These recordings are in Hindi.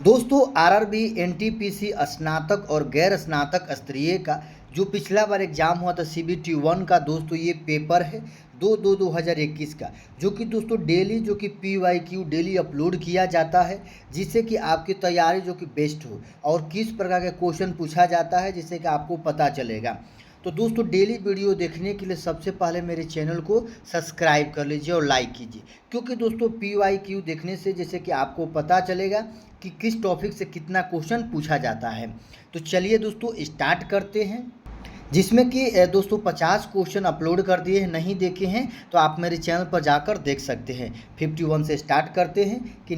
दोस्तों आरआरबी एनटीपीसी स्नातक और गैर स्नातक स्तरीय का जो पिछला बार एग्जाम हुआ था सीबीटी 1 का दोस्तों ये पेपर है 2/2/2021 का, जो कि दोस्तों डेली जो कि पीवाईक्यू डेली अपलोड किया जाता है, जिससे कि आपकी तैयारी जो कि बेस्ट हो और किस प्रकार के क्वेश्चन पूछा जाता है जिससे कि आपको पता चलेगा। तो दोस्तों डेली वीडियो देखने के लिए सबसे पहले मेरे चैनल को सब्सक्राइब कर लीजिए और लाइक कीजिए, क्योंकि दोस्तों पीवाईक्यू देखने से जैसे कि आपको पता चलेगा कि किस टॉपिक से कितना क्वेश्चन पूछा जाता है। तो चलिए दोस्तों स्टार्ट करते हैं, जिसमें कि दोस्तों 50 क्वेश्चन अपलोड कर दिए हैं, नहीं देखे हैं तो आप मेरे चैनल पर जाकर देख सकते हैं। 51 से स्टार्ट करते हैं कि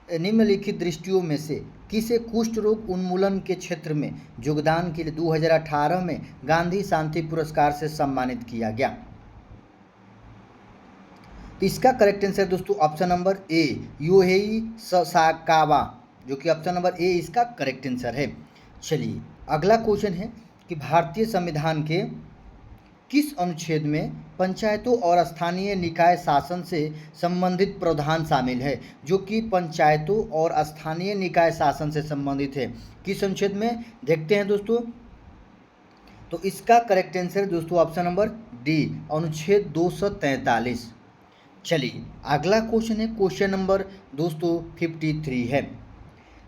निम्नलिखित दृष्टियों में से किसे कुष्ठ रोग उन्मूलन के क्षेत्र में योगदान के लिए 2018 में गांधी शांति पुरस्कार से सम्मानित किया गया। तो इसका करेक्ट आंसर दोस्तों option number A Yohei Sasakawa, जो कि ऑप्शन नंबर ए इसका करेक्ट आंसर है। चलिए अगला क्वेश्चन है कि भारतीय संविधान के किस अनुच्छेद में पंचायतों और स्थानीय निकाय शासन से संबंधित प्रावधान शामिल है, जो कि पंचायतों और स्थानीय निकाय शासन से संबंधित है। किस अनुच्छेद में देखते हैं दोस्तों, तो इसका करेक्ट आंसर दोस्तों ऑप्शन नंबर डी अनुच्छेद 243। चलिए अगला क्वेश्चन है क्वेश्चन नंबर दोस्तों 53 है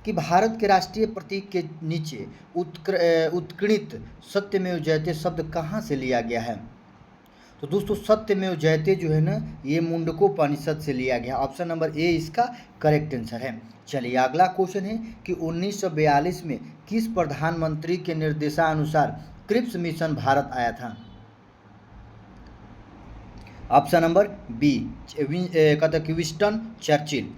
कि भारत के राष्ट्रीय प्रतीक के नीचे उत्कीर्णित सत्यमेव जयते शब्द कहाँ से लिया गया है। तो दोस्तों सत्यमेव जयते जो है ना ये मुंडकोपनिषद से लिया गया, ऑप्शन नंबर ए इसका करेक्ट आंसर है। चलिए अगला क्वेश्चन है कि 1942 में किस प्रधानमंत्री के निर्देशानुसार क्रिप्स मिशन भारत आया था। ऑप्शन नंबर बी कहते कि विंस्टन चर्चिल।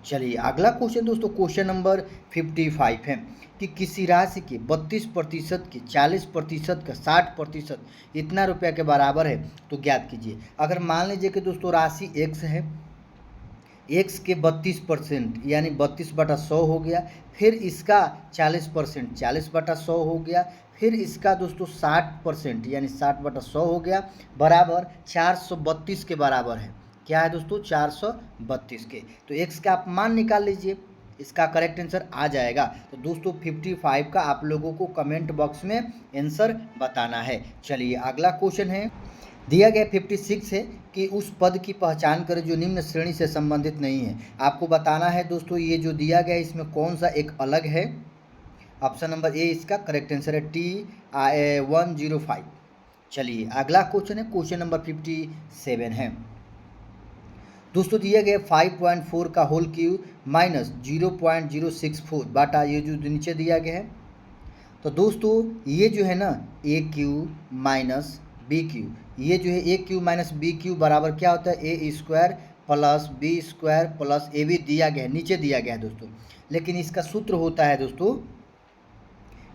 चलिए अगला क्वेश्चन दोस्तों क्वेश्चन नंबर 55 है कि किसी राशि के 32% की 40% का 60% इतना रुपया के बराबर है तो ज्ञात कीजिए। अगर मान लीजिए कि दोस्तों राशि x है, x के 32% यानी 32/100 हो गया, फिर इसका 40% 40/100 हो गया, फिर इसका दोस्तों 60% यानी 60/100 हो गया, बराबर 432 के बराबर है। क्या है दोस्तों 432 के। तो x का आप मान निकाल लीजिए, इसका करेक्ट आंसर आ जाएगा। तो दोस्तों 55 का आप लोगों को कमेंट बॉक्स में आंसर बताना है। चलिए अगला क्वेश्चन है दिया गया 56 है कि उस पद की पहचान करें जो निम्न श्रेणी से संबंधित नहीं है। आपको बताना है दोस्तों ये जो दिया गया है इसमें कौन सा एक अलग है। ऑप्शन नंबर ए इसका करेक्ट आंसर है T105। चलिए अगला क्वेश्चन है क्वेश्चन नंबर 57 है दोस्तों दिया गया 5.4 का होल क्यू माइनस 0.064 बाटा ये जो नीचे दिया गया है। तो दोस्तों ये जो है ना a cube minus b cube, ये जो है a cube minus b cube बराबर क्या होता है a square plus b square plus a b दिया गया है, नीचे दिया गया है दोस्तों। लेकिन इसका सूत्र होता है दोस्तों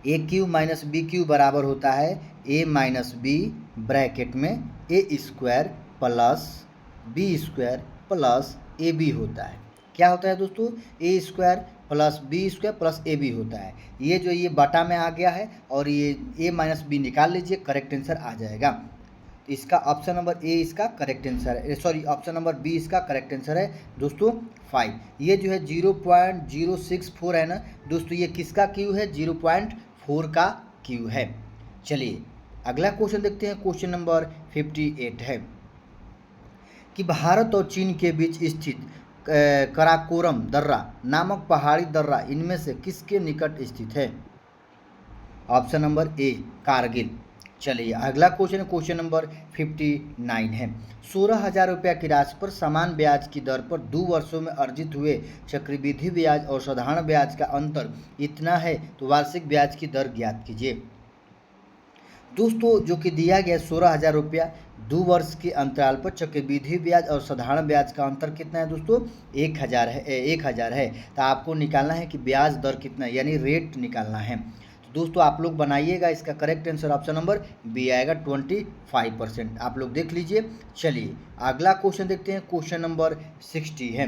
a cube minus b cube बराबर होता है ए माइनस बी ब्रैकेट में a square plus b square plus a b होता है। क्या होता है दोस्तों a square plus b square plus a b होता है। ये जो ये बटा में आ गया है और ये ए माइनस बी निकाल लीजिए, करेक्ट आंसर आ जाएगा। तो इसका ऑप्शन नंबर ए इसका करेक्ट आंसर है, सॉरी ऑप्शन नंबर बी इसका करेक्ट आंसर है दोस्तों 5। ये जो है 0.064 है ना दोस्तों, ये किसका क्यू है 0.4 का क्यू है। चलिए अगला क्वेश्चन देखते हैं क्वेश्चन नंबर 58 है कि भारत और चीन के बीच स्थित कराकोरम दर्रा नामक पहाड़ी दर्रा इनमें से किसके निकट स्थित है। Option number A Kargil. चलिए अगला क्वेश्चन है क्वेश्चन नंबर 59 है 16,000 रुपया की राशि पर समान ब्याज की दर पर 2 वर्षों में अर्जित हुए चक्रवृद्धि ब्याज और साधारण ब्याज का अंतर इतना है तो वार्षिक ब्याज की दर ज्ञात कीजिए। दोस्तों जो कि दिया गया 16,000 रुपया 2 वर्ष के अंतराल पर चक्रवृद्धि ब्याज और साधारण ब्याज का अंतर कितना है दोस्तों 1,000 है। तो आपको निकालना है कि ब्याज दर कितना है यानी रेट निकालना है। तो दोस्तों आप लोग बनाइएगा, इसका correct answer option number B आएगा 25%। आप लोग देख लीजिए। चलिए अगला क्वेश्चन देखते हैं क्वेश्चन नंबर 60 है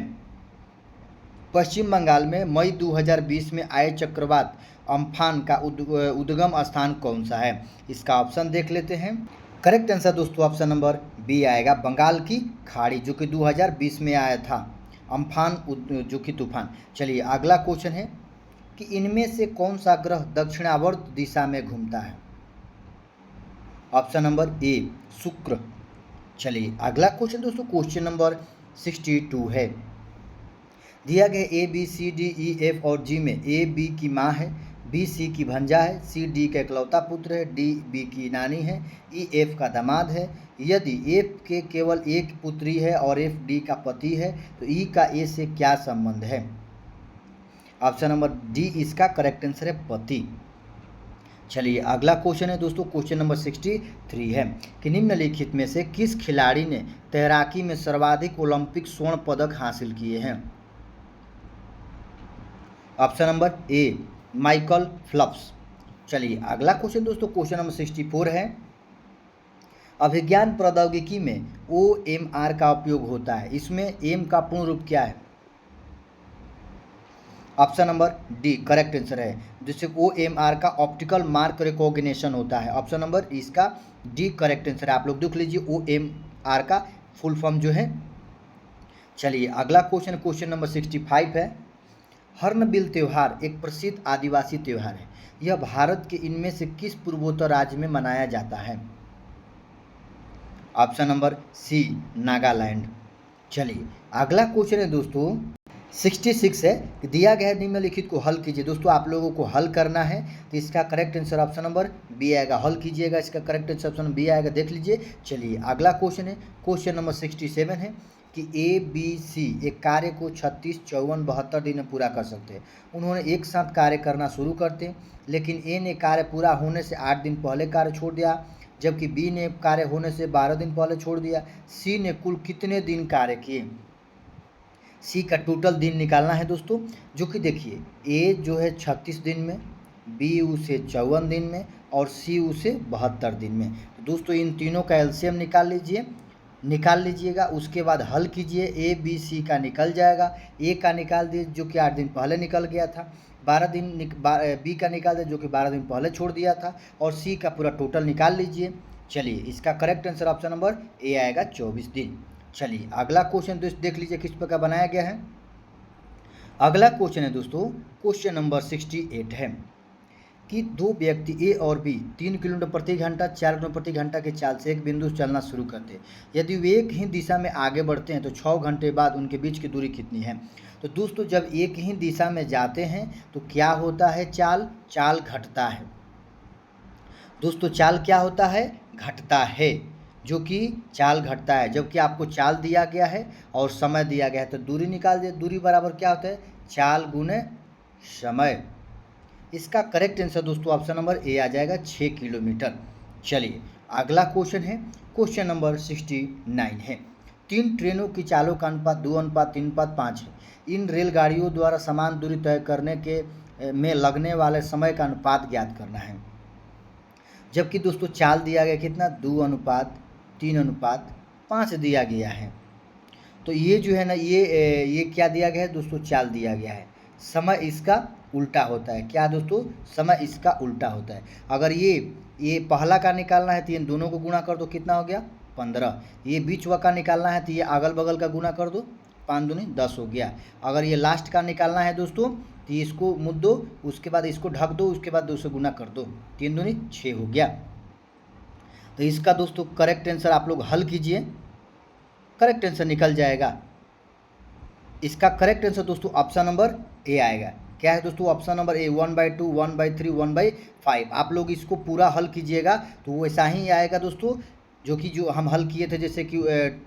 पश्चिम बंगाल में मई 2020 में आए चक्रवात अम्फान का उद्गम स्थान कौन सा है। इसका ऑप्शन देख लेते हैं। करेक्ट आंसर दोस्तों ऑप्शन नंबर बी आएगा बंगाल की खाड़ी, जो कि 2020 में आया था। अम्फान जो कि तूफान। चलिए अगला क्वेश्चन है कि इनमें से कौन सा ग्रह दक्षिणावर्त दिशा में घूमता है? ऑप्शन नंबर ए शुक्र। चलिए अगला क्वेश्चन दोस्तों क्वेश्चन नंबर 62 है। दिया गया A B C D E F और जी में ए बी की माँ है, बी सी की भंजा है, सी डी का इकलौता पुत्र है, डी बी की नानी है, ई एफ का दामाद है। यदि एफ के केवल एक पुत्री है और एफ डी का पति है तो ई का ए से क्या संबंध है? ऑप्शन नंबर डी इसका करेक्ट आंसर है पति। चलिए अगला क्वेश्चन है दोस्तों क्वेश्चन नंबर 63 है कि निम्नलिखित में से किस खिलाड़ी ने तैराकी में सर्वाधिक ओलंपिक स्वर्ण पदक हासिल किए हैं? Option number A Michael Phelps. चलिए अगला क्वेश्चन दोस्तों क्वेश्चन नंबर 64 है। अभिज्ञान प्रौद्योगिकी में OMR का उपयोग होता है, इसमें एम का पूर्ण रूप क्या है? Option number D correct answer है, जिससे OMR का ऑप्टिकल मार्क रिकॉग्निशन होता है। ऑप्शन नंबर इसका डी करेक्ट आंसर है। आप लोग देख लीजिए OMR का फुल फॉर्म जो है। चलिए अगला क्वेश्चन नंबर 65 है। हर्नबिल त्यौहार एक प्रसिद्ध आदिवासी त्यौहार है, यह भारत के इनमें से किस पूर्वोत्तर राज्य में मनाया जाता है? Option number C Nagaland. चलिए अगला क्वेश्चन है दोस्तों 66 है कि दिया गया निम्नलिखित को हल कीजिए। दोस्तों आप लोगों को हल करना है तो इसका correct answer option number B आएगा। हल कीजिएगा, इसका करेक्ट आंसर ऑप्शन बी आएगा, देख लीजिए। चलिए अगला क्वेश्चन है क्वेश्चन नंबर 67 है कि ए बी सी एक कार्य को 36, 54, 72 दिन में पूरा कर सकते हैं। उन्होंने एक साथ कार्य करना शुरू करते, लेकिन ए ने कार्य पूरा होने से 8 दिन पहले कार्य छोड़ दिया, जबकि बी ने कार्य होने से 12 दिन पहले छोड़ दिया। सी ने कुल कितने दिन कार्य किए? सी का टोटल दिन निकालना है दोस्तों, जो कि देखिए ए जो है 36 दिन में, बी उसे 54 दिन में और सी उसे 72 दिन में। तो दोस्तों इन तीनों का एलसीएम निकाल लीजिएगा, उसके बाद हल कीजिए। ए बी सी का निकल जाएगा, ए का निकाल दीजिए जो कि 8 दिन पहले निकल गया था, 12 दिन बी का निकाल दीजिए जो कि 12 दिन पहले छोड़ दिया था, और सी का पूरा टोटल निकाल लीजिए। चलिए इसका correct answer option number A आएगा 24 दिन। चलिए अगला क्वेश्चन दोस्तों देख लीजिए किस प्रकार बनाया गया है। अगला क्वेश्चन है दोस्तों क्वेश्चन नंबर 68 है कि दो व्यक्ति ए और बी 3 किलोमीटर प्रति घंटा 4 किलोमीटर प्रति घंटा की चाल से एक बिंदु से चलना शुरू करते हैं। यदि वे एक ही दिशा में आगे बढ़ते हैं तो 6 घंटे बाद उनके बीच की दूरी कितनी है? तो दोस्तों जब एक ही दिशा में जाते हैं तो क्या होता है? चाल घटता है दोस्तों। चाल क्या होता है? घटता है, जो कि चाल घटता है। जबकि आपको चाल दिया गया है और समय दिया गया है तो दूरी निकाल दे। दूरी बराबर क्या होता है? चाल गुने समय। इसका करेक्ट आंसर दोस्तों ऑप्शन नंबर ए आ जाएगा 6 किलोमीटर। चलिए अगला क्वेश्चन है क्वेश्चन नंबर 69 है। 3 ट्रेनों की चालों का अनुपात 2:3:5 है। इन रेलगाड़ियों द्वारा समान दूरी तय करने के में लगने वाले समय का अनुपात ज्ञात करना है। जबकि दोस्तों चाल दिया गया कितना? 2:3:5 दिया गया है। तो ये जो है ना ये क्या दिया गया है दोस्तों? चाल दिया गया है। समय इसका उल्टा होता है। क्या दोस्तों? समय इसका उल्टा होता है। अगर ये पहला का निकालना है तो ये दोनों को गुणा कर दो, कितना हो गया? 15। ये बीच वा का निकालना है तो ये अगल बगल का गुणा कर दो, 5 दूनी 10 हो गया। अगर ये लास्ट का निकालना है दोस्तों तो इसको मुद दो, उसके बाद इसको ढक दो, उसके बाद 2 से गुना कर दो, 3 दूनी 6 हो गया। तो इसका दोस्तों करेक्ट आंसर आप लोग हल कीजिए, करेक्ट आंसर निकल जाएगा। इसका करेक्ट आंसर दोस्तों ऑप्शन नंबर ए आएगा। क्या है दोस्तों? Option number A 1/2, 1/3, 1/5। आप लोग इसको पूरा हल कीजिएगा तो वैसा ही आएगा दोस्तों, जो हम हल किए थे, जैसे कि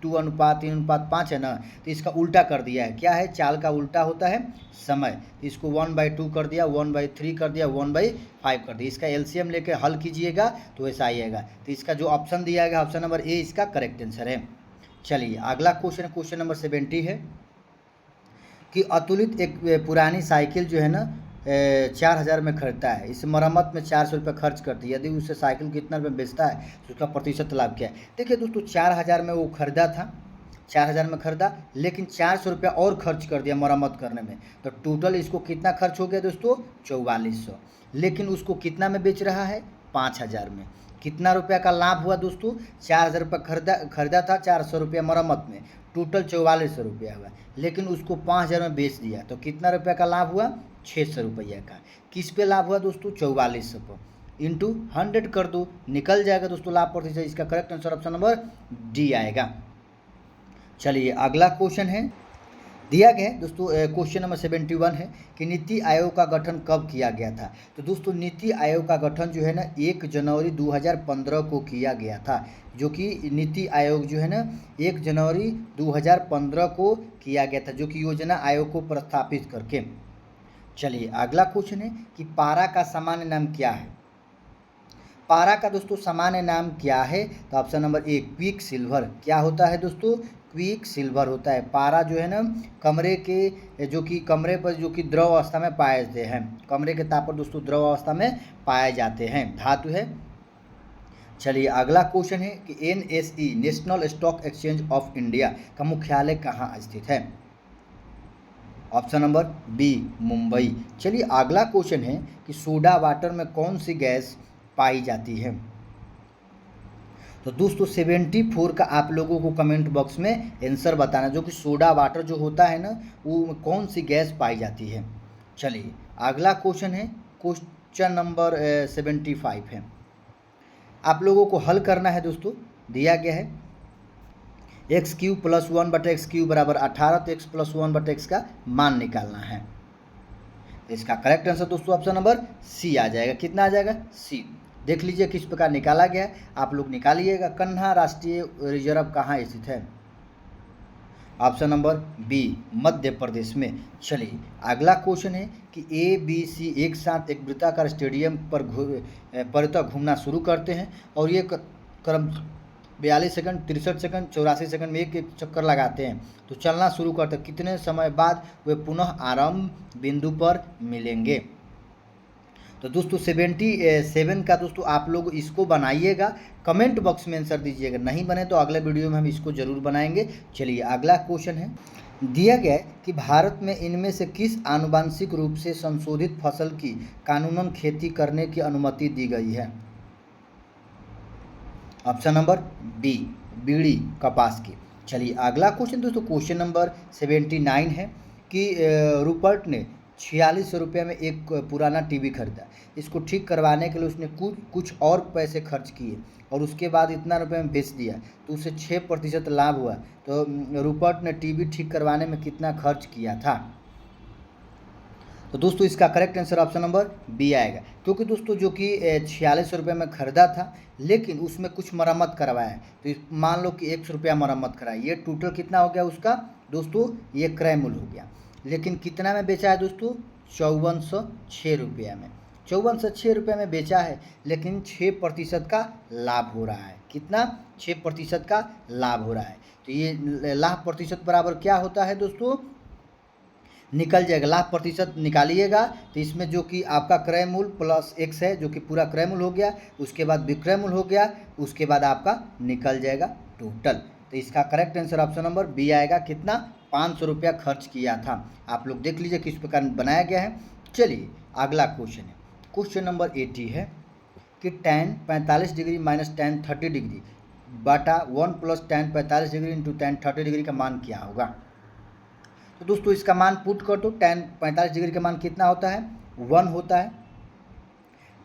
2:3:5 है ना, तो इसका उल्टा कर दिया है। क्या है? चाल का उल्टा होता है समय। इसको 1/2 कर दिया, 1/3 कर दिया, 1/5 कर दिया। इसका एलसीएम लेके हल कीजिएगा तो ऐसा आएगा। तो इसका जो ऑप्शन दिया गया ऑप्शन नंबर ए इसका करेक्ट आंसर है। चलिए अगला क्वेश्चन नंबर 70 है कि अतुलित एक पुरानी साइकिल जो है ना 4000 में खरीदता है। इस मरम्मत में 400 रुपये खर्च करती है। यदि उसे साइकिल कितना रुपये बेचता है तो उसका प्रतिशत लाभ क्या है? देखिए दोस्तों 4000 में वो खरीदा था, 4000 में खरीदा, लेकिन 400 रुपया और खर्च कर दिया मरम्मत करने में, तो टोटल इसको कितना खर्च हो गया दोस्तों? 4400। लेकिन उसको कितना में बेच रहा है? 5000 में। कितना रुपया का लाभ हुआ दोस्तों? 4000 रुपये खरीदा था, 400 रुपया मरम्मत में, टोटल 4400 रुपया हुआ, लेकिन उसको 5000 में बेच दिया तो कितना रुपया का लाभ हुआ? 600 रुपया का। किस पे लाभ हुआ दोस्तों? 4400 पर। इंटू 100 कर दो, निकल जाएगा दोस्तों लाभ प्रतिशत। इसका correct answer option number D आएगा। चलिए अगला क्वेश्चन है, दिया गया है दोस्तों क्वेश्चन नंबर 71 है कि नीति आयोग का गठन कब किया गया था। तो दोस्तों नीति आयोग का गठन जो है ना 1 जनवरी 2015 को किया गया था, जो कि नीति आयोग जो है ना 1 जनवरी 2015 को किया गया था, जो कि योजना आयोग को प्रस्थापित करके। चलिए अगला क्वेश्चन है कि पारा का सामान्य नाम क्या है। पारा का दोस्तों सामान्य नाम क्या है? तो option number a quick silver. क्या होता है दोस्तों? क्विक सिल्वर होता है। पारा जो है ना कमरे के जो कि कमरे पर जो कि द्रव अवस्था में पाए जाते हैं, कमरे के ताप पर दोस्तों द्रव अवस्था में पाए जाते हैं, धातु है। चलिए अगला क्वेश्चन है कि NSE national stock exchange of India का मुख्यालय कहाँ स्थित है। Option number B Mumbai. चलिए अगला क्वेश्चन है कि सोडा वाटर में कौन सी गैस पाई जाती है। तो दोस्तों 74 का आप लोगों को कमेंट बॉक्स में आंसर बताना, जो कि सोडा वाटर जो होता है ना वो कौन सी गैस पाई जाती है। चलिए अगला क्वेश्चन है, क्वेश्चन नंबर 75 है। आप लोगों को हल करना है दोस्तों, दिया गया है x³ + 1/x³ बराबर 18, तो x + 1/x का मान निकालना है। इसका करेक्ट आंसर दोस्तों ऑप्शन नंबर सी आ जाएगा। कितना आ जाएगा? सी। देख लीजिए किस प्रकार निकाला गया है, आप लोग निकालिएगा। कान्हा राष्ट्रीय रिजर्व कहाँ स्थित है? Option number B Madhya Pradesh में। चलिए अगला क्वेश्चन है कि ABC एक साथ एक वृत्ताकार स्टेडियम पर परितः घूमना शुरू करते हैं और ये क्रम 42 सेकंड, 63 सेकंड, 84 सेकंड में एक एक चक्कर लगाते हैं, तो चलना शुरू करते हैं। कितने समय बाद वे पुनः आरंभ बिंदु पर मिलेंगे? तो दोस्तों 77 का दोस्तों आप लोग इसको बनाइएगा, कमेंट बॉक्स में आंसर दीजिएगा। नहीं बने तो अगले वीडियो में हम इसको ज़रूर बनाएंगे। चलिए अगला क्वेश्चन है, दिया गया है कि भारत में इनमें से किस आनुवांशिक रूप से संशोधित फसल की कानूनन खेती करने की अनुमति दी गई है। ऑप्शन नंबर बी बीड़ी कपास की। चलिए अगला क्वेश्चन दोस्तों क्वेश्चन नंबर 79 है कि रूपर्ट ने 4600 रुपये में एक पुराना टीवी खरीदा। इसको ठीक करवाने के लिए उसने कुछ और पैसे खर्च किए और उसके बाद इतना रुपये में बेच दिया, तो उसे 6% लाभ हुआ। तो रूपर्ट ने टीवी ठीक करवाने में कितना खर्च किया था? तो दोस्तों इसका correct answer option number B आएगा, क्योंकि दोस्तों जो कि 4600 रुपये में ख़रीदा था, लेकिन उसमें कुछ मरम्मत करवाया। तो मान लो कि 100 रुपया मरम्मत कराई, ये टोटल कितना हो गया उसका दोस्तों? ये क्रय मूल्य हो गया। लेकिन कितना में बेचा है दोस्तों? 5406 रुपया में। 5406 रुपये में बेचा है, लेकिन 6% का लाभ हो रहा है। कितना? 6% का लाभ हो रहा है। तो ये लाभ प्रतिशत बराबर क्या होता है दोस्तों? निकल जाएगा, लाभ प्रतिशत निकालिएगा। तो इसमें जो कि आपका क्रय मूल्य प्लस x है, जो कि पूरा क्रय मूल्य हो गया, उसके बाद विक्रय मूल्य हो गया, उसके बाद आपका निकल जाएगा टोटल। तो इसका correct answer option number B आएगा। कितना? 500 रुपया खर्च किया था। आप लोग देख लीजिए किस प्रकार बनाया गया है। चलिए अगला क्वेश्चन है, क्वेश्चन नंबर 80 है कि tan 45 degree minus tan 30 degree बटा 1 + tan 45 degree into tan 30 degree का मान क्या होगा। तो दोस्तों इसका मान पुट कर दो। tan 45 डिग्री का मान कितना होता है? 1 होता है।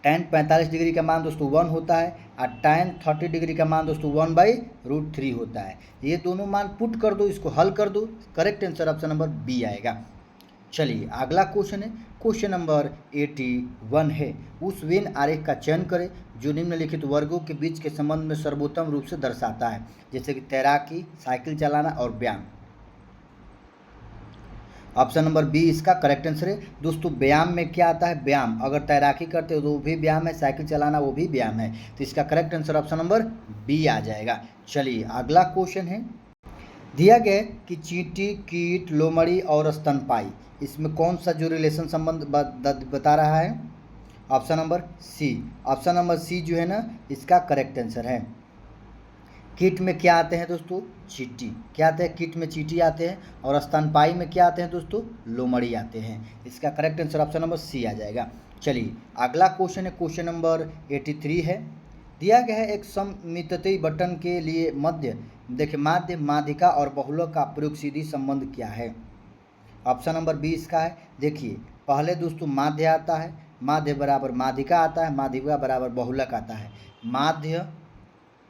tan 45 डिग्री का मान दोस्तों 1 होता है और tan 30 डिग्री का मान दोस्तों 1/√3 होता है। ये दोनों मान पुट कर दो, इसको हल कर दो। Correct answer option number B आएगा। चलिए अगला क्वेश्चन है, क्वेश्चन नंबर 81 है। उस वेन आरेख का चयन करें जो निम्नलिखित वर्गों के बीच के संबंध में सर्वोत्तम रूप से दर्शाता है, जैसे कि तैराकी, साइकिल चलाना और व्यायाम। ऑप्शन नंबर बी इसका करेक्ट आंसर है। दोस्तों व्यायाम में क्या आता है? व्यायाम। अगर तैराकी करते हो तो वो भी व्यायाम है, साइकिल चलाना वो भी व्यायाम है। तो इसका correct answer option number B आ जाएगा। चलिए अगला क्वेश्चन है, दिया गया कि चींटी, कीट, लोमड़ी और स्तनपायी, इसमें कौन सा जो रिलेशन संबंध बता रहा है? Option number C. Option number C जो है ना इसका करेक्ट आंसर है। कीट में क्या आते हैं दोस्तों? चींटी। क्या आते हैं? कीट में चींटी आते हैं। और स्तनपायी में क्या आते हैं दोस्तों? लोमड़ी आते हैं। इसका correct answer option number C आ जाएगा। चलिए अगला क्वेश्चन है, क्वेश्चन नंबर 83 है। दिया गया है एक सममितीय बटन के लिए मध्य देखिए माध्य, माध्यिका और बहुलक का प्रयोग सीधी संबंध क्या है? ऑप्शन नंबर बी इसका है। देखिए पहले दोस्तों माध्य आता है, माध्य बराबर माध्यिका आता है, माध्यिका बराबर बहुलक आता है। माध्य,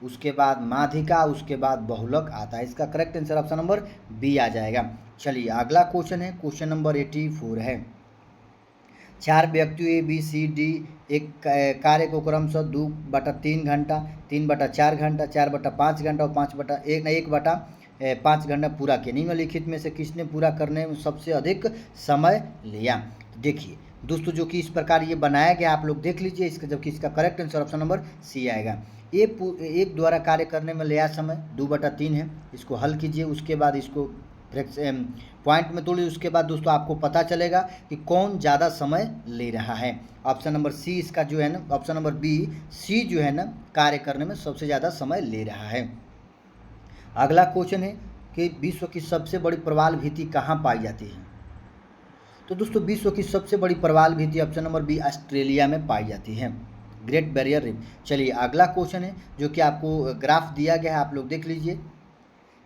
उसके बाद माध्यिका, उसके बाद बहुलक आता है। इसका correct answer option number B आ जाएगा। चलिए अगला क्वेश्चन है, क्वेश्चन नंबर 84 है। 4 व्यक्तियों ए बी सी डी एक कार्य को क्रमशः 2/3 घंटा, 3/4 घंटा, 4/5 घंटा और 1/5 घंटा पूरा किया। निम्नलिखित में से किसने पूरा करने में सबसे अधिक समय लिया? देखिए दोस्तों जो कि इस प्रकार ये बनाया गया आप लोग देख लीजिए इसका, जबकि इसका correct answer option number C आएगा। एक द्वारा कार्य करने में लिया समय 2/3 है, इसको हल कीजिए, उसके बाद इसको पॉइंट में तोड़िए, उसके बाद दोस्तों आपको पता चलेगा कि कौन ज़्यादा समय ले रहा है। ऑप्शन नंबर सी इसका जो है ना, ऑप्शन नंबर बी सी जो है ना कार्य करने में सबसे ज़्यादा समय ले रहा है। अगला क्वेश्चन है कि विश्व की सबसे बड़ी प्रवाल भित्ति कहाँ पाई जाती है? तो दोस्तों विश्व की सबसे बड़ी प्रवाल भित्ति ऑप्शन नंबर बी ऑस्ट्रेलिया में पाई जाती है, ग्रेट बैरियर रीफ। चलिए अगला क्वेश्चन है जो कि आपको ग्राफ दिया गया है, आप लोग देख लीजिए,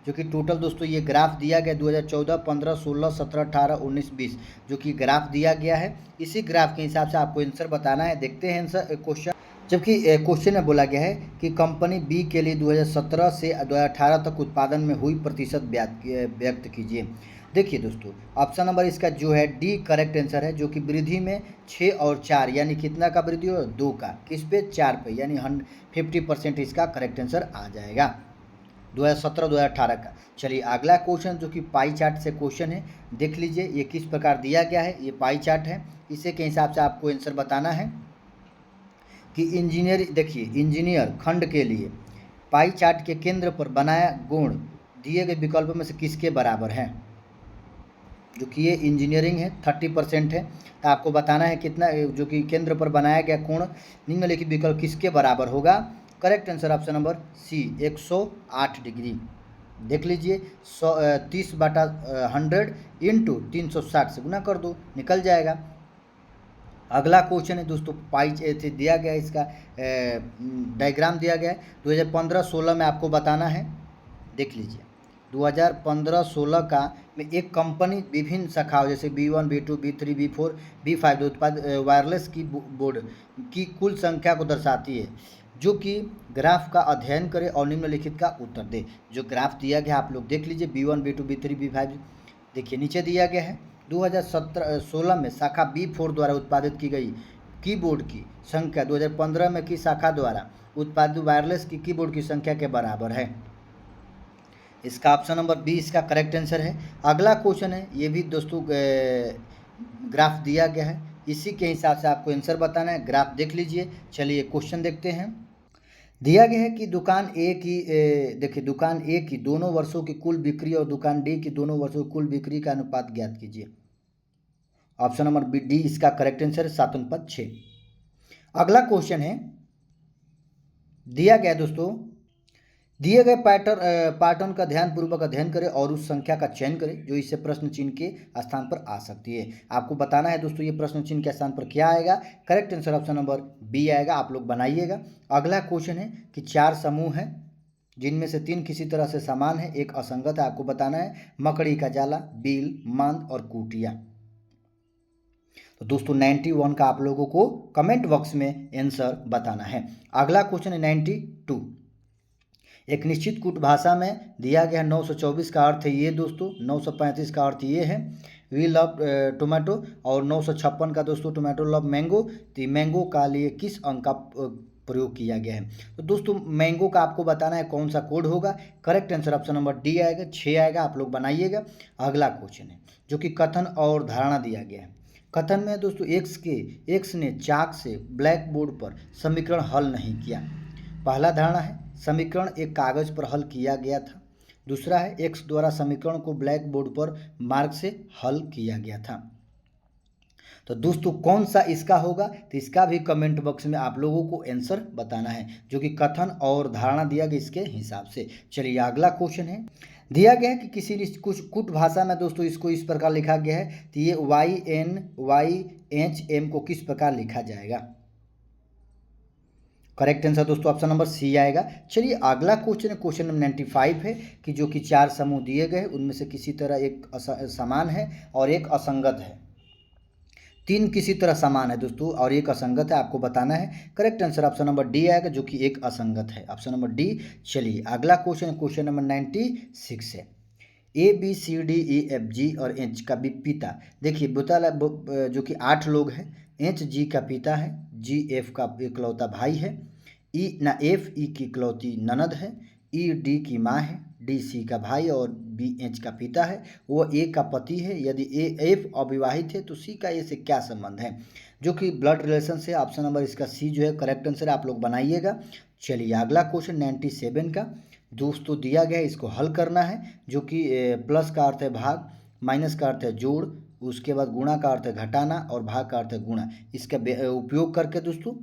जो कि टोटल दोस्तों ये ग्राफ दिया गया 2014, 15, 16, 17, 18, 19, 20 जो कि ग्राफ दिया गया है। इसी ग्राफ के हिसाब से आपको आंसर बताना है। देखते हैं आंसर क्वेश्चन। जबकि क्वेश्चन में बोला गया है कि कंपनी बी के लिए 2017 से 2018 तक उत्पादन में हुई प्रतिशत व्यक्त कीजिए। देखिए दोस्तों ऑप्शन नंबर इसका जो है डी करेक्ट आंसर है, जो कि वृद्धि में 6 और 4 यानी कितना का वृद्धि हो? 2 का, किस पे? 4 पे, यानी 50% इसका करेक्ट आंसर आ जाएगा 2017-2018 का। चलिए अगला क्वेश्चन जो कि पाई चार्ट से क्वेश्चन है, देख लीजिए ये किस प्रकार दिया गया है। ये पाई चार्ट है, इसे के हिसाब से आपको आंसर बताना है कि इंजीनियर, देखिए इंजीनियर खंड के लिए पाई चार्ट के केंद्र पर बनाया गुण दिए गए विकल्पों में से किसके बराबर है? जो कि ये इंजीनियरिंग है 30% है, तो आपको बताना है कितना, जो कि केंद्र पर बनाया गया कोण निम्नलिखित विकल्प किसके बराबर होगा? Correct answer option number C 108 degree. देख लीजिए 30/100 इंटू 360 से गुना कर दो, निकल जाएगा। अगला क्वेश्चन है दोस्तों पाई दिया गया है, इसका डायग्राम दिया गया है 2015-16 में आपको बताना है। देख लीजिए 2015-16 का में एक कंपनी विभिन्न शाखाओं जैसे B1, B2, B3, B4, B5 उत्पाद वायरलेस की बोर्ड की कुल संख्या को दर्शाती है, जो कि ग्राफ का अध्ययन करे और निम्नलिखित का उत्तर दे। जो ग्राफ दिया गया आप लोग देख लीजिए B1, B2, B3, B5, देखिए नीचे दिया गया है 2016 में शाखा B4 द्वारा उत्पादित की गई कीबोर्ड की संख्या 2015 में की शाखा द्वारा उत्पादित वायरलेस की कीबोर्ड की संख्या के बराबर है। इसका ऑप्शन नंबर बी इसका करेक्ट आंसर है। अगला क्वेश्चन है, ये भी दोस्तों ग्राफ दिया गया है, इसी के हिसाब से आपको आंसर बताना है। ग्राफ देख लीजिए। चलिए क्वेश्चन देखते हैं। दिया गया है कि दुकान ए की देखिए दुकान ए की दोनों वर्षों की कुल बिक्री और दुकान डी की दोनों वर्षों की कुल बिक्री का अनुपात ज्ञात कीजिए। ऑप्शन नंबर बी डी इसका करेक्ट आंसर है 7:6। अगला क्वेश्चन है, दिया गया दोस्तों दिए गए पैटर्न का ध्यानपूर्वक अध्ययन करें और उस संख्या का चयन करें जो इससे प्रश्न चिन्ह के स्थान पर आ सकती है। आपको बताना है दोस्तों ये प्रश्न चिन्ह के स्थान पर क्या आएगा। Correct answer option number B आएगा, आप लोग बनाइएगा। अगला क्वेश्चन है कि 4 समूह हैं जिनमें से 3 किसी तरह से समान है, एक असंगत है। आपको बताना है मकड़ी का जाला, बील, मांद और कुटिया। तो दोस्तों 91 का आप लोगों को कमेंट बॉक्स में आंसर बताना है। अगला क्वेश्चन है 92। एक निश्चित कूट भाषा में दिया गया 924 का अर्थ है ये दोस्तों, 935 का अर्थ ये है वी लव टोमेटो, और 956 का दोस्तों टोमेटो लव मैंगो। तो मैंगो का लिए किस अंक का प्रयोग किया गया है? तो दोस्तों मैंगो का आपको बताना है कौन सा कोड होगा। Correct answer option number D आएगा, 6 आएगा, आप लोग बनाइएगा। अगला क्वेश्चन है जो कि कथन और धारणा दिया गया है। कथन में दोस्तों एक्स ने चाक से ब्लैक बोर्ड पर समीकरण हल नहीं किया। पहला धारणा है समीकरण एक कागज पर हल किया गया था। दूसरा है एक्स द्वारा समीकरण को ब्लैक बोर्ड पर मार्क से हल किया गया था। तो दोस्तों कौन सा इसका होगा? तो इसका भी कमेंट बॉक्स में आप लोगों को आंसर बताना है, जो कि कथन और धारणा दिया गया इसके हिसाब से। चलिए अगला क्वेश्चन है, दिया गया है कि किसी कुछ कुट भाषा में दोस्तों इसको इस प्रकार लिखा गया है, तो ये YNYHM को किस प्रकार लिखा जाएगा? करेक्ट आंसर दोस्तों ऑप्शन नंबर सी आएगा। चलिए अगला क्वेश्चन है, क्वेश्चन नंबर 95 है कि जो कि 4 समूह दिए गए उनमें से किसी तरह एक समान है और एक असंगत है। 3 किसी तरह समान है दोस्तों और एक असंगत है, आपको बताना है। Correct answer option number D आएगा जो कि एक असंगत है, ऑप्शन नंबर डी। चलिए अगला क्वेश्चन, क्वेश्चन नंबर 96 है। A B C D E F G और एच का भी पिता, देखिए बताला जो कि 8 लोग हैं। एच जी का पिता है, जी एफ का इकलौता भाई है, ई ना एफ ई की इकलौती ननद है, ई डी की माँ है, डी सी का भाई और बी एच का पिता है, वो ए का पति है। यदि ए एफ अविवाहित है तो सी का ए से क्या संबंध है, जो कि ब्लड रिलेशन से। ऑप्शन नंबर इसका सी जो है करेक्ट आंसर आप लोग बनाइएगा। चलिए अगला क्वेश्चन 97 का दोस्तों दिया गया है, इसको हल करना है। जो कि प्लस का अर्थ है भाग, माइनस का अर्थ है जोड़, उसके बाद गुणा का अर्थ है घटाना और भाग का अर्थ है गुणा। इसका उपयोग करके दोस्तों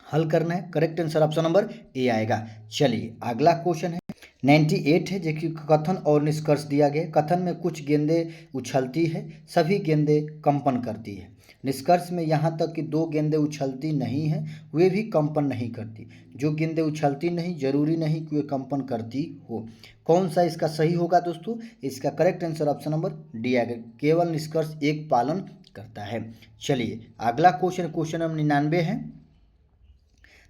हल करना है। Correct answer option number A आएगा। चलिए अगला क्वेश्चन है 98 है, जो कि कथन और निष्कर्ष दिया गया। कथन में कुछ गेंदें उछलती है, सभी गेंदें कंपन करती है। निष्कर्ष में यहाँ तक कि 2 गेंदें उछलती नहीं हैं, वे भी कंपन नहीं करती। जो गेंदें उछलती नहीं जरूरी नहीं कि वे कंपन करती हो। कौन सा इसका सही होगा दोस्तों, इसका correct answer option number D आएगा। केवल निष्कर्ष एक पालन करता है। चलिए अगला क्वेश्चन, क्वेश्चन नंबर 99 है।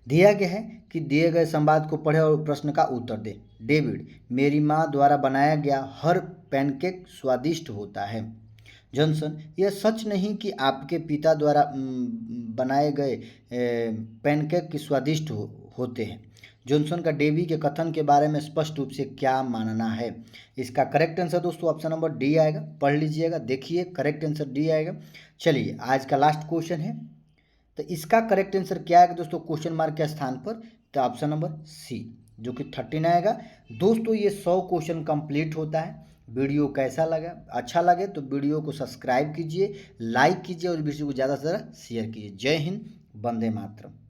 दिया गया है कि दिए गए संवाद को पढ़े और प्रश्न का उत्तर दे। डेविड, मेरी माँ द्वारा बनाया गया हर पैनकेक स्वादिष्ट होता है। जॉनसन, यह सच नहीं कि आपके पिता द्वारा बनाए गए पैनकेक स्वादिष्ट होते हैं। जॉनसन का डेवी के कथन के बारे में स्पष्ट रूप से क्या मानना है। इसका करेक्ट आंसर दोस्तों ऑप्शन नंबर डी आएगा। पढ़ लीजिएगा, देखिए करेक्ट आंसर डी आएगा। चलिए आज का लास्ट क्वेश्चन है, तो इसका करेक्ट आंसर क्या आएगा दोस्तों क्वेश्चन मार्क के स्थान पर, तो ऑप्शन नंबर सी जो कि 13 आएगा। दोस्तों ये 100 क्वेश्चन कंप्लीट होता है। वीडियो कैसा लगा, अच्छा लगे तो वीडियो को सब्सक्राइब कीजिए, लाइक कीजिए और वीडियो को ज़्यादा से ज़्यादा शेयर कीजिए। जय हिंद, वंदे मातरम।